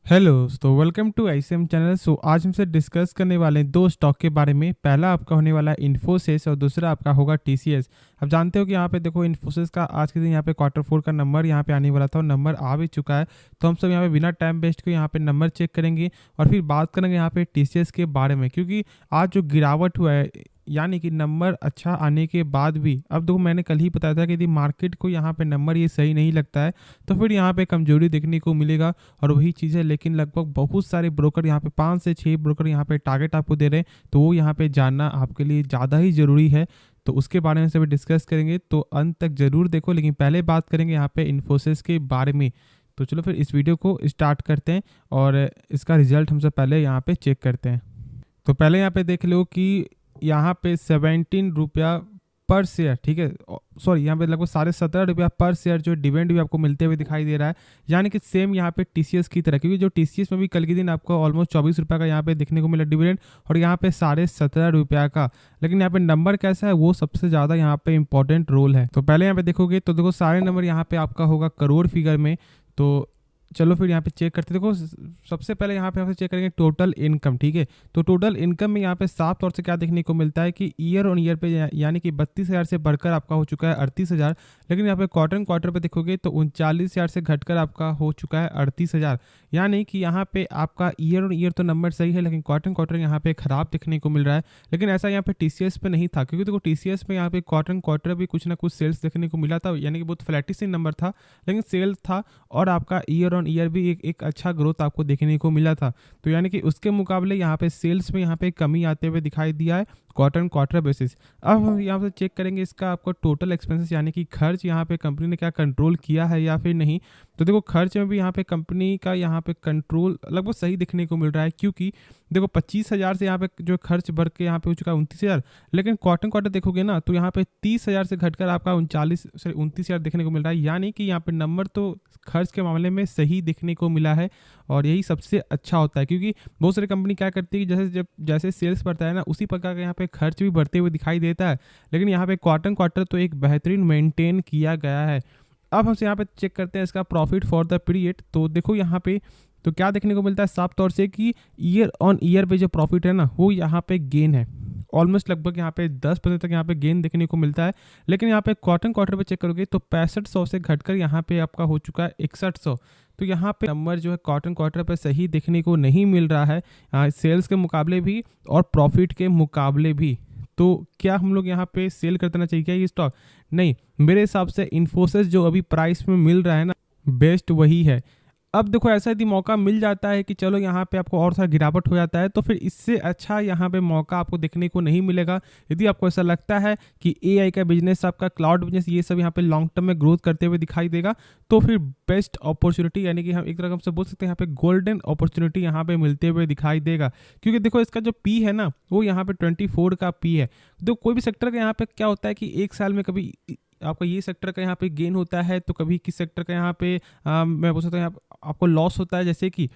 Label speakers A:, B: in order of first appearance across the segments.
A: Hello तो welcome to ICM channel. आज हमसे डिस्कस करने वाले हैं दो स्टॉक के बारे में। पहला आपका होने वाला है इन्फोसिस और दूसरा आपका होगा टीसीएस। अब जानते हो कि यहाँ पे देखो इन्फोसिस का आज के दिन यहाँ पे क्वार्टर 4 का नंबर यहाँ पे आने वाला था और नंबर आ भी चुका है। तो हम सब यहाँ पे बिना टाइम वेस्ट के यहाँ पे नंबर चेक करेंगे और फिर बात करेंगे यहाँ पे टीसीएस के बारे में, क्योंकि आज जो गिरावट हुआ है यानी कि नंबर अच्छा आने के बाद भी, अब देखो मैंने कल ही बताया था कि यदि मार्केट को यहाँ पे नंबर ये सही नहीं लगता है तो फिर यहाँ पे कमजोरी देखने को मिलेगा और वही चीज़ है। लेकिन लगभग बहुत सारे ब्रोकर यहाँ पे 5 से 6 ब्रोकर यहाँ पे टारगेट आपको दे रहे हैं, तो वो यहाँ पे जानना आपके लिए ज़्यादा ही ज़रूरी है। तो उसके बारे में सभी डिस्कस करेंगे, तो अंत तक ज़रूर देखो। लेकिन पहले बात करेंगे यहाँ पे इन्फोसिस के बारे में। तो चलो फिर इस वीडियो को स्टार्ट करते हैं और इसका रिजल्ट हमसे पहले यहाँ पे चेक करते हैं। तो पहले यहाँ पे देख लो कि यहाँ पे 17 रुपया पर शेयर, ठीक है, सॉरी यहाँ पे लगभग 17.5 रुपया पर शेयर जो डिविडेंड भी आपको मिलते हुए दिखाई दे रहा है। यानी कि सेम यहाँ पे टीसीएस की तरह, क्योंकि जो टीसीएस में भी कल के दिन आपको ऑलमोस्ट 24 रुपये का यहाँ पे देखने को मिला डिविडेंड और यहाँ पे 17.5 रुपया का। लेकिन यहाँ पे नंबर कैसा है वो सबसे ज़्यादा यहाँ पे इंपॉर्टेंट रोल है। तो पहले यहाँ पे देखोगे तो देखो सारे नंबर यहाँ पे आपका होगा करोड़ फिगर में। तो चलो फिर यहाँ पे चेक करते हैं। देखो सबसे पहले यहाँ पे चेक करेंगे टोटल इनकम, ठीक है। तो टोटल इनकम में यहाँ पे साफ तौर से क्या देखने को मिलता है कि ईयर ऑन ईयर पे यानी कि 32,000 से बढ़कर आपका हो चुका है 38,000। लेकिन यहाँ पे क्वार्टर पे देखोगे तो 39,000 से घटकर आपका हो चुका है 38,000। यानी कि यहाँ पे आपका ईयर ऑन ईयर तो नंबर सही है, लेकिन क्वार्टर यहाँ पे खराब देखने को मिल रहा है। लेकिन ऐसा यहाँ पे टीसीएस पे नहीं था, क्योंकि देखो टीसीएस में यहाँ पे क्वार्टर भी कुछ ना कुछ सेल्स देखने को मिला था, यानी कि बहुत फ्लैटिश नंबर था लेकिन सेल था और आपका ईयर ऑन ईयर भी एक अच्छा ग्रोथ आपको देखने को मिला था। तो यानी कि उसके मुकाबले यहाँ पे सेल्स में यहाँ पे कमी आते हुए दिखाई दिया है क्वार्टर बेसिस। अब हम यहाँ से चेक करेंगे इसका आपको टोटल एक्सपेंसेस यानी कि खर्च यहाँ पे कंपनी ने क्या कंट्रोल किया है या फिर नहीं। तो देखो खर्च में भी यहाँ पे कंपनी का यहाँ पे कंट्रोल लगभग सही देखने को मिल रहा है, क्योंकि देखो 25,000 से यहाँ पे जो खर्च बढ़ के यहाँ पे हो चुका है 29,000। लेकिन क्वार्टर देखोगे ना तो यहाँ पे 30,000 से घटकर आपका 29,000 देखने को मिल रहा है। यानी कि यहाँ पे नंबर तो खर्च के मामले में सही देखने को मिला है और यही सबसे अच्छा होता है, क्योंकि बहुत सारी कंपनी क्या करती है कि जैसे सेल्स बढ़ता है ना उसी प्रकार का यहाँ पे खर्च भी बढ़ते हुए दिखाई देता है। लेकिन यहाँ पे क्वार्टर तो एक बेहतरीन मेंटेन किया गया है। अब हमसे यहाँ पे चेक करते हैं इसका प्रॉफिट फॉर द पीरियड। तो देखो यहाँ पे तो क्या देखने को मिलता है साफ तौर से कि ईयर ऑन ईयर पे जो प्रॉफिट है ना वो यहाँ पे गेन है, ऑलमोस्ट लगभग यहाँ पे 10% तक यहाँ पे गेन देखने को मिलता है। लेकिन यहाँ पे क्वार्टर पे चेक करोगे तो 6500 से घटकर यहाँ पे आपका हो चुका है 6100। तो यहाँ पे नंबर जो है क्वार्टर पे सही देखने को नहीं मिल रहा है सेल्स के मुकाबले भी और प्रॉफिट के मुकाबले भी। तो क्या हम लोग यहाँ पे सेल कर देना चाहिए क्या ये स्टॉक? नहीं, मेरे हिसाब से इन्फोसिस जो अभी प्राइस में मिल रहा है ना बेस्ट वही है। अब देखो ऐसा यदि मौका मिल जाता है कि चलो यहाँ पे आपको और सा गिरावट हो जाता है तो फिर इससे अच्छा यहाँ पे मौका आपको देखने को नहीं मिलेगा। यदि आपको ऐसा लगता है कि एआई का बिजनेस, आपका क्लाउड बिजनेस, ये सब यहाँ पे लॉन्ग टर्म में ग्रोथ करते हुए दिखाई देगा तो फिर बेस्ट अपॉर्चुनिटी यानी कि हम एक तरह से बोल सकते हैं यहाँ पे गोल्डन अपॉर्चुनिटी यहाँ पे मिलते हुए दिखाई देगा। क्योंकि देखो इसका जो पी है ना वो यहाँ पे 24 का पी है। तो कोई भी सेक्टर का यहाँ पे क्या होता है कि एक साल में कभी आपका ये सेक्टर का यहाँ पे गेन होता है तो कभी किस सेक्टर का यहाँ पे मैं बोल सकता हूँ आपको लॉस होता है। जैसे कि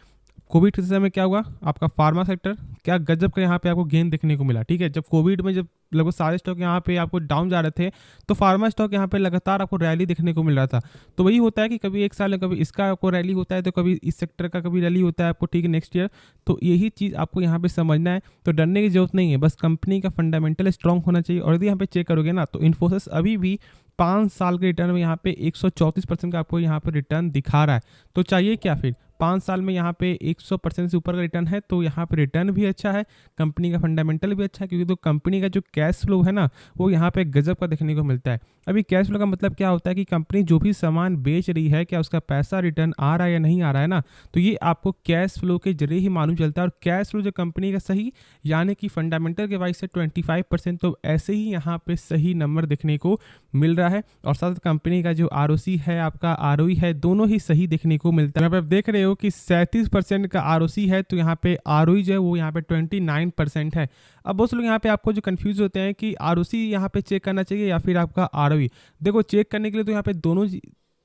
A: कोविड के समय में क्या हुआ, आपका फार्मा सेक्टर क्या गजब का यहाँ पे आपको गेन देखने को मिला, ठीक है। जब कोविड में जब लगभग सारे स्टॉक यहाँ पे आपको डाउन जा रहे थे तो फार्मा स्टॉक यहाँ पे लगातार आपको रैली देखने को मिल रहा था। तो वही होता है कि कभी एक साल में कभी इसका आपको रैली होता है तो कभी इस सेक्टर का कभी रैली होता है आपको, ठीक है, नेक्स्ट ईयर। तो यही चीज़ आपको यहाँ पे समझना है। तो डरने की जरूरत नहीं है, बस कंपनी का फंडामेंटल स्ट्रॉन्ग होना चाहिए। और यदि यहाँ पे चेक करोगे ना तो इन्फोसिस अभी भी 5 साल के रिटर्न में यहाँ पे 134% का आपको यहाँ पे रिटर्न दिखा रहा है। तो चाहिए क्या फिर, 5 साल में यहाँ पे 100% से ऊपर का रिटर्न है तो यहाँ पे रिटर्न भी अच्छा है, कंपनी का फंडामेंटल भी अच्छा है। क्योंकि तो कंपनी का जो कैश फ्लो है ना वो यहाँ पे गजब का देखने को मिलता है। अभी कैश फ्लो का मतलब क्या होता है कि कंपनी जो भी सामान बेच रही है क्या उसका पैसा रिटर्न आ रहा है या नहीं आ रहा है ना, तो ये आपको कैश फ्लो के जरिए ही मालूम चलता है। और कैश फ्लो जो कंपनी का सही यानी कि फंडामेंटल के वाइज से 25%, तो ऐसे ही यहाँ पे सही नंबर देखने को मिल रहा है। और साथ कंपनी का जो आरओसी है, आपका आरओई है, दोनों ही सही देखने को मिलता है। यहाँ पे आप देख रहे हो कि 37% का आरओसी है तो यहाँ पे आरओई जो है वो यहाँ पे 29% है। अब बहुत लोग यहाँ पे आपको जो कंफ्यूज होते हैं कि आरओसी यहाँ पे चेक करना चाहिए या फिर आपका आरओई। देखो चेक करने के लिए तो यहाँ पे दोनों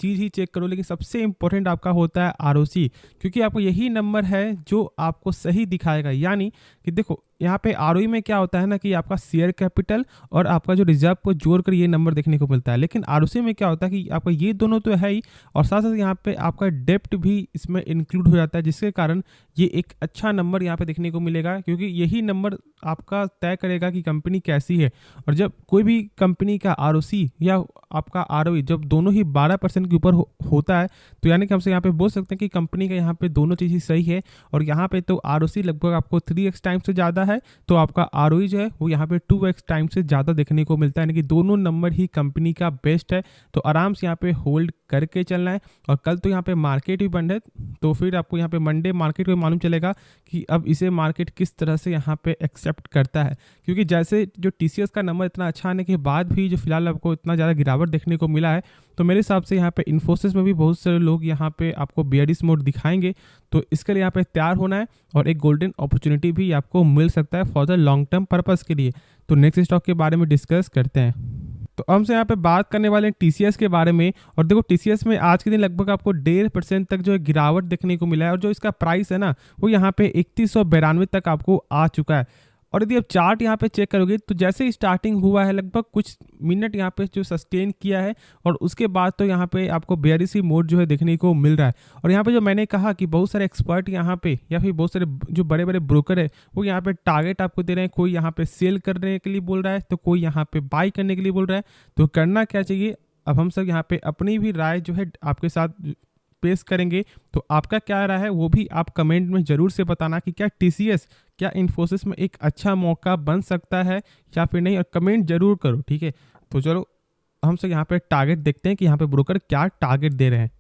A: चीज़ ही चेक करो, लेकिन सबसे इंपॉर्टेंट आपका होता है आरओसी, क्योंकि आपको यही नंबर है जो आपको सही दिखाएगा। यानी कि देखो यहाँ पे आरओई में क्या होता है ना कि आपका शेयर कैपिटल और आपका जो रिजर्व को जोड़कर ये नंबर देखने को मिलता है। लेकिन आरओसी में क्या होता है कि आपका ये दोनों तो है ही, और साथ साथ यहाँ पे आपका डेप्ट भी इसमें इंक्लूड हो जाता है, जिसके कारण ये एक अच्छा नंबर यहाँ पे देखने को मिलेगा, क्योंकि यही नंबर आपका तय करेगा कि कंपनी कैसी है। और जब कोई भी कंपनी का आरओसी या आपका आरओई जब दोनों ही 12% के ऊपर होता है, तो यानी कि हमसे यहाँ पे बोल सकते हैं कि कंपनी का यहाँ पे दोनों चीज़ ही सही है। और यहाँ पे तो आरओसी लगभग आपको 3x टाइम से ज़्यादा है, तो आपका आरओई जो है वो यहाँ पे 2x टाइम से ज़्यादा देखने को मिलता है, यानी कि दोनों नंबर ही कंपनी का बेस्ट है। तो आराम से यहाँ पे होल्ड करके चलना है। और कल तो यहाँ पे मार्केट भी बंद है, तो फिर आपको यहाँ पे मंडे मार्केट में मालूम चलेगा कि अब इसे मार्केट किस तरह से यहाँ पे एक्सेप्ट करता है। क्योंकि जैसे जो टीसीएस का नंबर इतना अच्छा आने के बाद भी जो फिलहाल आपको इतना ज़्यादा गिरावट देखने को मिला है, तो मेरे हिसाब से यहाँ पे इन्फोसिस में भी बहुत सारे लोग यहाँ पे आपको बेयरिश मोड दिखाएंगे। तो इसके लिए यहाँ पे तैयार होना है, और एक गोल्डन अपॉर्चुनिटी भी आपको मिल सकता है for the long term purpose के लिए। तो नेक्स्ट स्टॉक के बारे में डिस्कस करते हैं। तो हमसे यहाँ पे बात करने वाले हैं टीसीएस के बारे में। और देखो टीसीएस में आज के दिन लगभग आपको 1.5% तक जो है गिरावट देखने को मिला है, और जो इसका प्राइस है ना वो यहाँ पे 3192 तक आपको आ चुका है। और यदि आप चार्ट यहाँ पे चेक करोगे तो जैसे ही स्टार्टिंग हुआ है लगभग कुछ मिनट यहाँ पे जो सस्टेन किया है, और उसके बाद तो यहाँ पे आपको बेयरिश मोड जो है देखने को मिल रहा है। और यहाँ पे जो मैंने कहा कि बहुत सारे एक्सपर्ट यहाँ पे या फिर बहुत सारे जो बड़े बड़े ब्रोकर है वो यहाँ पे टारगेट आपको दे रहे हैं। कोई यहाँ पे सेल करने के लिए बोल रहा है, तो कोई यहाँ पे बाई करने के लिए बोल रहा है। तो करना क्या चाहिए, अब हम सब यहाँ पे अपनी भी राय जो है आपके साथ पेश करेंगे। तो आपका क्या राय है वो भी आप कमेंट में ज़रूर से बताना कि क्या टीसीएस, क्या इन्फोसिस में एक अच्छा मौका बन सकता है या फिर नहीं, और कमेंट जरूर करो, ठीक है। तो चलो हम सब यहाँ पे टारगेट देखते हैं कि यहाँ पे ब्रोकर क्या टारगेट दे रहे हैं।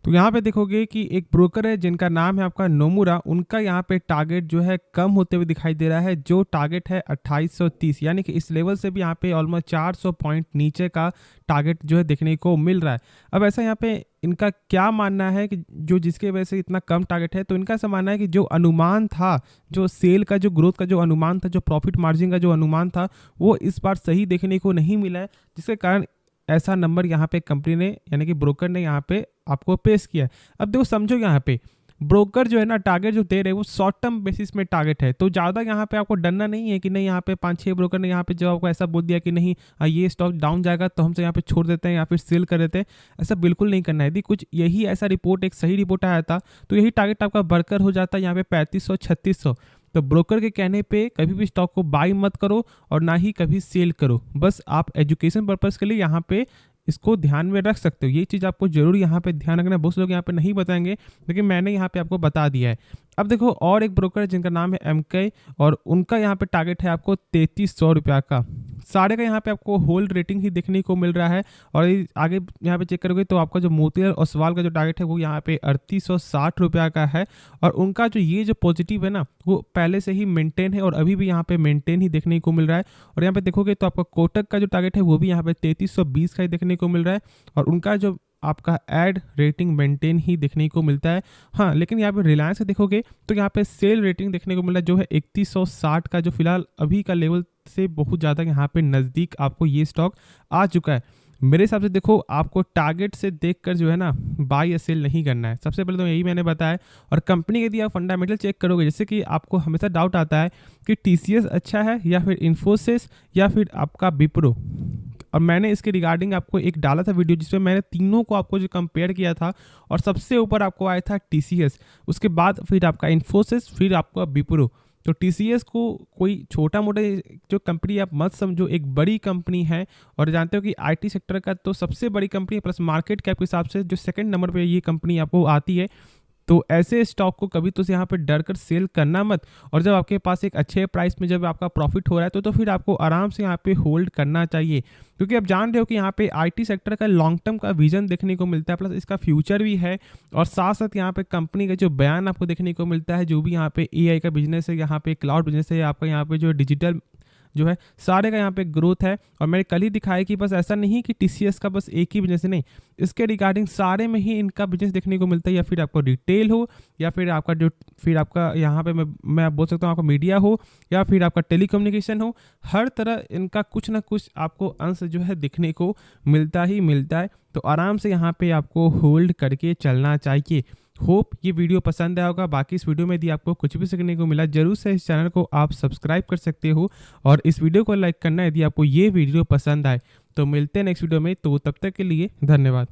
A: तो यहाँ पे देखोगे कि एक ब्रोकर है जिनका नाम है आपका नोमुरा, उनका यहाँ पे टारगेट जो है कम होते हुए दिखाई दे रहा है, जो टारगेट है 2830, यानी कि इस लेवल से भी यहाँ पे ऑलमोस्ट 400 पॉइंट नीचे का टारगेट जो है देखने को मिल रहा है। अब ऐसा यहाँ पे इनका क्या मानना है कि जो जिसके वजह से इतना कम टारगेट है, तो इनका ऐसा मानना है कि जो अनुमान था, जो सेल का जो ग्रोथ का जो अनुमान था, जो प्रॉफिट मार्जिन का जो अनुमान था, वो इस बार सही देखने को नहीं मिला है, जिसके कारण ऐसा नंबर यहाँ पे कंपनी ने यानी कि ब्रोकर ने यहाँ पे आपको पेश किया है। अब देखो समझो यहाँ पे ब्रोकर जो है ना टारगेट जो दे रहे हैं वो शॉर्ट टर्म बेसिस में टारगेट है, तो ज़्यादा यहाँ पे आपको डरना नहीं है कि नहीं यहाँ पे 5-6 ब्रोकर ने यहाँ पे जब आपको ऐसा बोल दिया कि नहीं ये स्टॉक डाउन जाएगा तो हमसे यहाँ पे छोड़ देते हैं या फिर सेल कर देते हैं। ऐसा बिल्कुल नहीं करना है। यदि कुछ यही ऐसा रिपोर्ट एक सही रिपोर्ट आया था तो यही टारगेट आपका बरकर हो जाता है यहाँ पे 3500-3600। तो ब्रोकर के कहने पे कभी भी स्टॉक को बाई मत करो और ना ही कभी सेल करो। बस आप एजुकेशन पर्पज़ के लिए यहाँ पे इसको ध्यान में रख सकते हो। ये चीज़ आपको जरूर यहाँ पे ध्यान रखना है। बहुत लोग यहाँ पे नहीं बताएंगे, लेकिन मैंने यहाँ पे आपको बता दिया है। अब देखो और एक ब्रोकर है जिनका नाम है एमके, और उनका यहाँ पे टारगेट है आपको 3300 रुपया का। सारे का यहाँ पे आपको होल्ड रेटिंग ही देखने को मिल रहा है। और आगे यहाँ पे चेक करोगे तो आपका जो मोतीलाल ओसवाल का जो टारगेट है वो यहाँ पे 3860 रुपया का है। और उनका जो ये जो पॉजिटिव है ना वो पहले से ही मेंटेन है और अभी भी यहाँ पे मेंटेन ही देखने को मिल रहा है। और यहाँ पे देखोगे तो आपका कोटक का जो टारगेट है वो भी यहाँ पे 3320 का ही देखने को मिल रहा है, और उनका जो आपका एड रेटिंग मेंटेन ही देखने को मिलता है। हाँ, लेकिन यहाँ पे रिलायंस देखोगे तो यहाँ पे सेल रेटिंग देखने को मिला जो है 3160 का, जो फिलहाल अभी का लेवल से बहुत ज़्यादा यहाँ पे नज़दीक आपको ये स्टॉक आ चुका है। मेरे हिसाब से देखो आपको टारगेट से देखकर जो है ना बाय या सेल नहीं करना है। सबसे पहले तो यही मैंने बताया। और कंपनी के यदि आप फंडामेंटल चेक करोगे, जैसे कि आपको हमेशा डाउट आता है कि टीसीएस अच्छा है या फिर इन्फोसिस या फिर आपका विप्रो, और मैंने इसके रिगार्डिंग आपको एक डाला था वीडियो जिसमें मैंने तीनों को आपको जो कंपेयर किया था, और सबसे ऊपर आपको आया था टीसीएस, उसके बाद फिर आपका इन्फोसिस, फिर आपका विप्रो। तो टीसीएस को कोई छोटा मोटा जो कंपनी आप मत समझो, एक बड़ी कंपनी है। और जानते हो कि आईटी सेक्टर का तो सबसे बड़ी कंपनी प्लस मार्केट कैप के हिसाब से जो सेकंड नंबर पे ये कंपनी आपको आती है। तो ऐसे स्टॉक को कभी तो यहाँ पे डर कर सेल करना मत। और जब आपके पास एक अच्छे प्राइस में जब आपका प्रॉफिट हो रहा है तो फिर आपको आराम से यहाँ पे होल्ड करना चाहिए, क्योंकि आप जान रहे हो कि यहाँ पे आईटी सेक्टर का लॉन्ग टर्म का विजन देखने को मिलता है, प्लस इसका फ्यूचर भी है। और साथ साथ यहाँ पे कंपनी का जो बयान आपको देखने को मिलता है, जो भी यहाँ पे एआई का बिजनेस है, यहाँ पे क्लाउड बिजनेस है, आपका यहाँ पे जो डिजिटल जो है सारे का यहाँ पे ग्रोथ है। और मैंने कल ही दिखाया कि बस ऐसा नहीं कि टीसीएस का बस एक ही बिजनेस है, नहीं, इसके रिगार्डिंग सारे में ही इनका बिजनेस देखने को मिलता है। या फिर आपको रिटेल हो, या फिर आपका जो फिर आपका यहाँ पे मैं बोल सकता हूँ आपका मीडिया हो, या फिर आपका टेलीकम्युनिकेशन हो, हर तरह इनका कुछ ना कुछ आपको अंश जो है दिखने को मिलता ही मिलता है। तो आराम से यहाँ पे आपको होल्ड करके चलना चाहिए। होप ये वीडियो पसंद आया होगा। बाकी इस वीडियो में यदि आपको कुछ भी सीखने को मिला, जरूर से इस चैनल को आप सब्सक्राइब कर सकते हो और इस वीडियो को लाइक करना यदि आपको ये वीडियो पसंद आए। तो मिलते हैं नेक्स्ट वीडियो में, तो तब तक के लिए धन्यवाद।